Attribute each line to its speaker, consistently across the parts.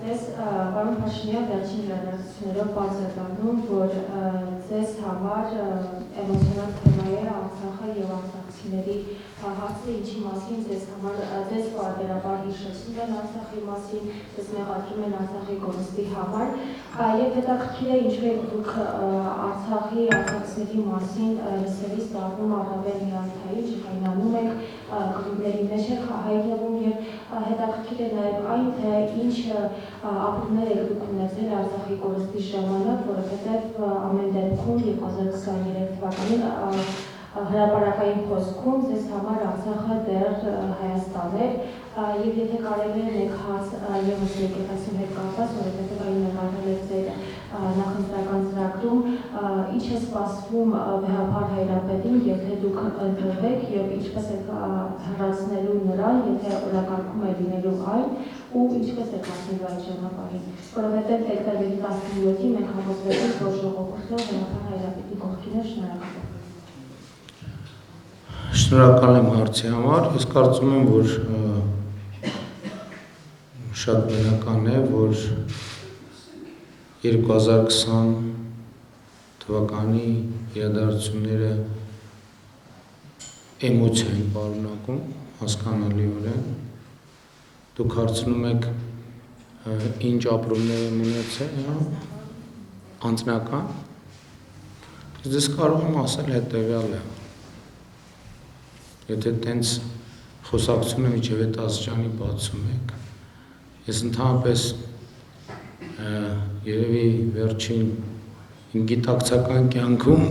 Speaker 1: Ձեզ պարոն Փաշինյան վերջին իրադարձություններով բաց է դառնում, որ ձեզ համար էմոցիոնալ թեմա է Արցախը եւ արցախցիների հարցը, ինչի մասին ձեզ պարբերաբար հիշեցնում են Արցախի մասին, ձեզ մեղադրում են Արցախի կորստի համար, եւ հետաքրքիր է ինչու եք դուք արցախցիների մասին լսելիս դառնում առավել հիանալի, ջղայնանում եք, կռիվների մեջ եք հայտնվում եւ հետաքրքիր է նաեւ այն, թե ինչ ապրումներ եք դուք ունեցել Արցախի կորստի ժամանակ, որովհետեւ ամեն դեպքում 2023 թվականին հրապարակային խոսքում ձեզ համար Արցախը դեռ Հայաստան էր եւ եթե կարելի է մեկ հարց եւս եկեղեցու հետ կապված, որովհետեւ այն մեղադրել է ձեր նախընտրական ծրագրում, ինչ է սպասվում Վեհապար Հայրապետին, եթե դուք ընտրվեք եւ ինչպես եք հեռացնելու նրան, եթե օրակարգում է լինելու այն ու ինչպես եք հասնելու այդ ճանապարհին, որովհետեւ դեկտեմբերի 17-ին մենք համոզվեցինք, որ ժողովուրդը Վեհապար Հայրապետի կողքին է, շնորհակալ եմ։
Speaker 2: Շնորհակալ եմ հարցի համար, ես կարծում եմ, որ շատ բնական է, որ 2020 թվականի իրադարձությունները էմոցիա են պարունակում, հասկանալիորեն։ Դուք հարցնում եք ինչ ապրումներ եմ ունեցել, անձնական։ Ես կարող եմ ասել հետևյալը։ Եթե տենց խոսակցությունը միջև այդ աստիճանի բացում եք, ես ընդհանրապես երևի վերջին իմ գիտակցական կյանքում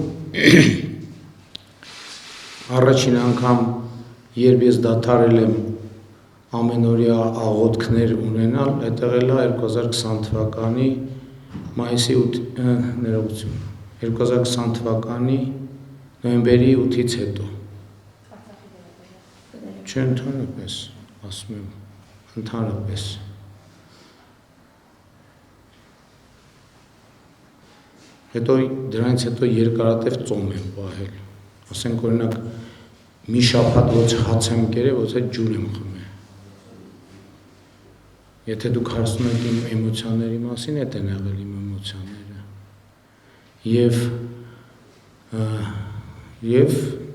Speaker 2: առաջին անգամ, երբ ես դադարել եմ ամենօրյա աղոթքներ ունենալ, այդտեղ էլ 2020 թվականի մայիսի 2020 թվականի նոյեմբերի 8-ից հետո։ Չէ, ընդհանրապես, ասում եմ, ընդհանրապես։ Հետո դրանից հետո երկարատև ծոմ եմ պահել։ Ասենք օրինակ մի շաբաթ ոչ հաց եմ կերել, ոչ ջուր եմ խմել։ Եթե դուք հարցնում եք իմ էմոցիաների մասին, այդ են եղել իմ էմոցիաները։ Եվ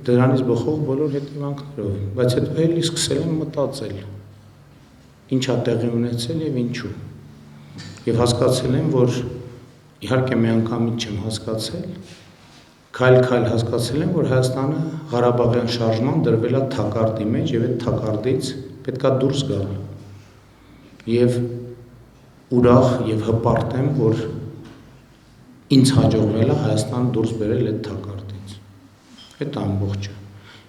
Speaker 2: դրանից բխող բոլոր հետևանքներով, բայց հետո էլի սկսել եմ մտածել, ինչ է տեղի ունեցել եւ ինչու։ Եվ հասկացել եմ, որ իհարկե միանգամից չեմ հասկացել, քայլ-քայլ հասկացել եմ, որ Հայաստանը Ղարաբաղյան շարժման դրվել է թակարդի մեջ եւ այդ թակարդից պետքա դուրս գալ։ Եվ ուրախ եւ հպարտ եմ, որ ինձ հաջողվել է Հայաստանը դուրս բերել այդ թակարդից։ Այդ ամբողջը։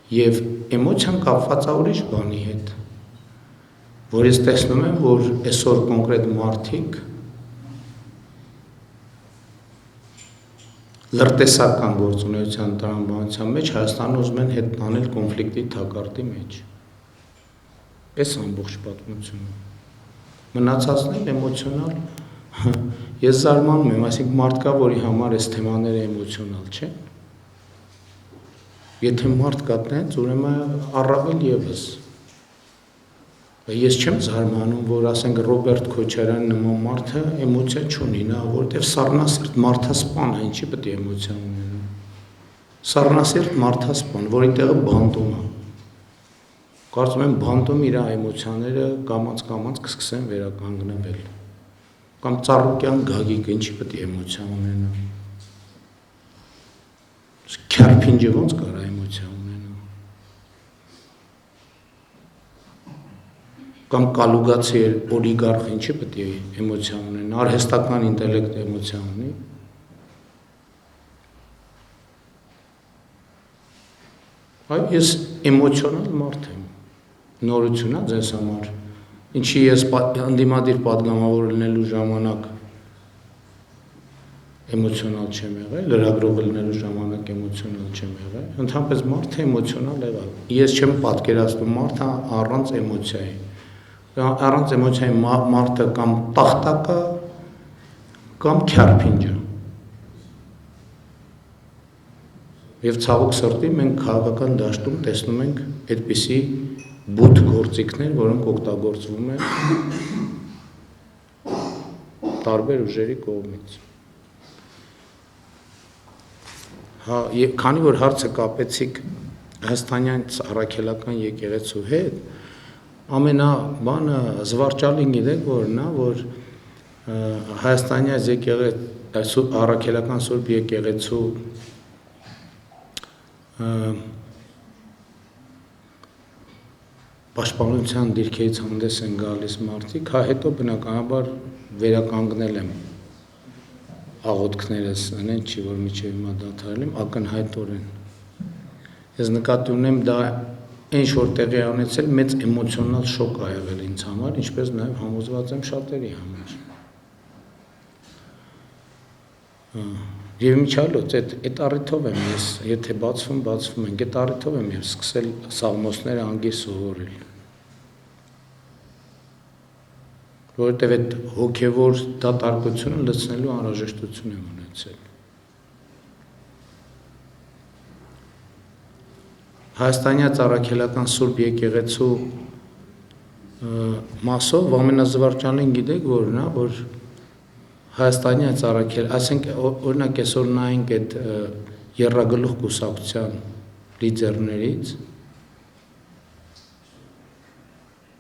Speaker 2: Եվ էմոցիան կապված է ուրիշ բանի հետ, որ ես տեսնում եմ, որ այսօր կոնկրետ մարդիկ լրտեսական գործունեության տրամաբանության մեջ Հայաստանը ուզում են հետ տանել կոնֆլիկտի թակարդի մեջ։ Այս ամբողջ պատմությունը։ Մնացածն էլ էմոցիոնալ, ես զարմանում եմ, այսինքն մարդ կա, որի համար այս թեմաները էմոցիոնալ չեն։ Եթե մարդ կա տենց, ուրեմն առավել եւս։ Ես չեմ զարմանում, որ ասենք Ռոբերտ Քոչարյան նման մարդը էմոցիա չունի, նա որտեվ սառնասիրտ մարդասպան է, ինչի պետք է էմոցիա ունենա։ Սառնասիրտ մարդասպան, որի տեղը բանտում է։ Կարծում եմ բանտում իր էմոցիաները կամաց-կամաց կսկսեն վերականգնվել։ Կամ Ծառուկյան Գագիկը ինչի պետք է էմոցիա ունենա։ Քյարփինջը ոնց կարա էմոցիա ունենա։ Կամ Կալուգացի օլիգարխ ինչի պետք է էմոցիա ունենա, արհեստական ինտելեկտը էմոցիա ունի։ Այ ես էմոցիոնալ մարդ եմ, նորություն է ձեզ համար, ինչի ես ընդդիմադիր պատգամավոր լինելու ժամանակ էմոցիոնալ չեմ եղել, լրագրող լինելու ժամանակ էմոցիոնալ չեմ եղել, ընդհանրապես մարդը էմոցիոնալ եղավ։ Ես չեմ պատկերացնում մարդը առանց էմոցիայի։ Առանց էմոցիայի մարդը կամ տախտակա կամ քյարփինջ է։ Եվ ցավոք սրտի մենք քաղաքական դաշտում տեսնում ենք այդպիսի բութ գործիքներ, որոնք օգտագործվում են տարբեր ուժերի կողմից։ Հա, եւ քանի որ հարցը կապեցիք Հայաստանյան առաքելական եկեղեցու հետ, ամենաբանը զվարճալին գիտեք որն է, որ Հայաստանյան եկեղեցու առաքելական Սուրբ եկեղեցու պաշտպանության դիրքերից հանդես են գալիս մարդիկ, հա հետո բնականաբար վերականգնել եմ աղոթքներս, այնեն չի, որ միջև հիմա դադարել եմ, ակնհայտորեն։ Ես նկատի ունեմ դա ինչ որ տեղի ունեցել մեծ էմոցիոնալ շոկ ա եղել ինձ համար, ինչպես նաև համոզված եմ շատերի համար։ Եվ միջալոց այդ առիթով եմ ես, եթե բացվում ենք, այդ առիթով եմ ես սկսել սաղմոսները անգիր սովորել։ Որովհետև այդ հոգևոր դատարկությունը լցնելու անհրաժեշտություն եմ ունեցել։ Հայաստանյան առաքելական Սուրբ եկեղեցու մասով ամենազվարճալին գիտեք որն է, որ Հայաստանյան առաքել, ասենք օրինակ այսօր նայենք այդ եռագլուխ կուսակցության լիդերներից,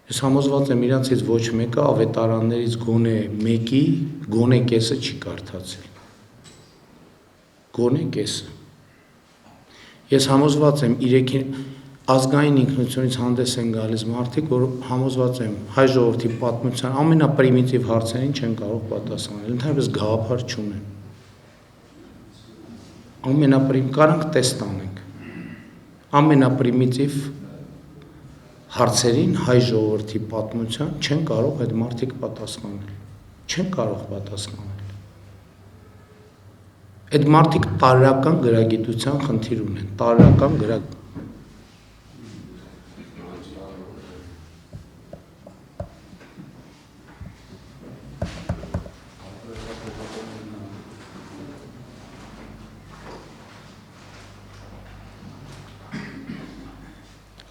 Speaker 2: ես համոզված եմ իրանցից ոչ մեկը ավետարաններից գոնե մեկի գոնե կեսը չի կարդացել, գոնե կեսը։ Ես համոզված եմ իրեքին ազգային ինքնությունից հանդես են գալիս մարդիկ, որ համոզված եմ հայ ժողովրդի պատմության ամենապրիմիտիվ հարցերին չեն կարող պատասխանել, ընդհանրապես գաղափար չունեն։ Կարանք տեստ անենք։ Ամենապրիմիտիվ հարցերին հայ ժողովրդի պատմության չեն կարող այդ մարդիկ պատասխանել։ Չեն կարող պատասխանել։ Այդ մարդիկ տարրական գրագիտության խնդիր ունեն, տարրական գրագիտության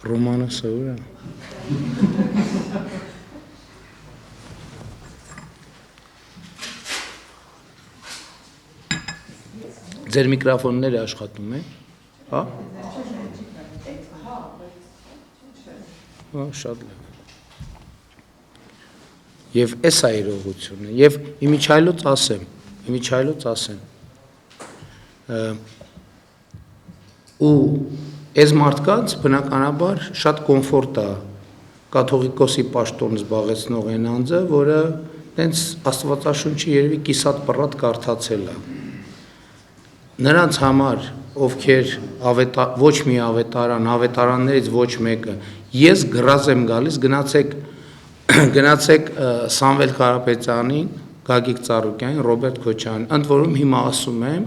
Speaker 2: Ռոմանոսը ուր է։ Ձեր միկրոֆոնները աշխատում են, հա? Շատ լավ։ Եվ էս է իրողությունը, եւ իմիջայլոց ասեմ, ու այս մարդկանց բնականաբար շատ կոմֆորտ է կաթողիկոսի պաշտոն զբաղեցնող այն անձը, որը տենց Աստվածաշունչի երևի կիսատ պռատ կարդացել է։ Նրանց համար, ովքեր ոչ մի ավետարան, ավետարաններից ոչ մեկը, ես գրազ եմ գալիս, գնացեք Սամվել Կարապետյանին, Գագիկ Ծառուկյանին, Ռոբերտ Քոչարյանին, ընդ որում հիմա ասում եմ,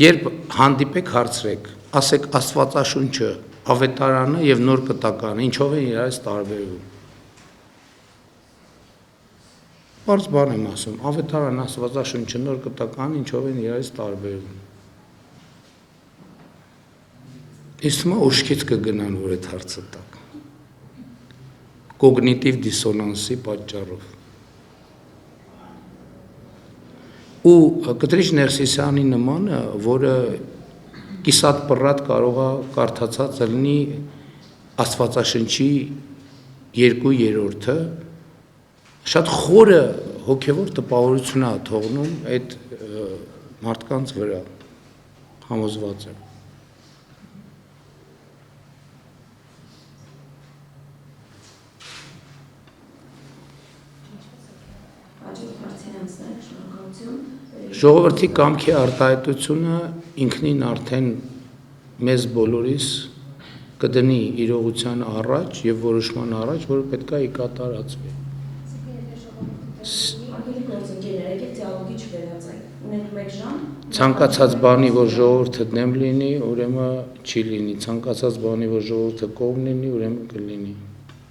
Speaker 2: երբ հանդիպեք հարցրեք, ասեք Աստվածաշունչը, ավետարանը եւ նոր կտականը, ինչով են իրարից տարբերվում։ Բարձ բան եմ ասում, ավետարանը, Աստվածաշունչը, նոր կտականը, ինչով են իրարից տարբերվում։ Իսկ հիմա ուշքից կգնան, որ այդ հարցը տակ։ Կոգնիտիվ դիսոնանսի պատճառով։ Ու Կտրիչ Ներսիսյանի նմանը, որը կիսատ պռատ կարող է կարդացած լինի Աստվածաշնչի 2/3-ը, շատ խորը հոգևոր տպավորություն է թողնում այդ մարդկանց վրա, համոզված եմ։ Ժողովրդի կամքի արտահայտությունը ինքնին արդեն մեզ բոլորիս կդնի իրողության առաջ եւ որոշման առաջ, որը պետք է կատարածվի։ Ցանկացած բանի, որ ժողովուրդը դեմ լինի, ուրեմն չի լինի, ցանկացած բանի, որ ժողովուրդը կողմ լինի, ուրեմն կլինի։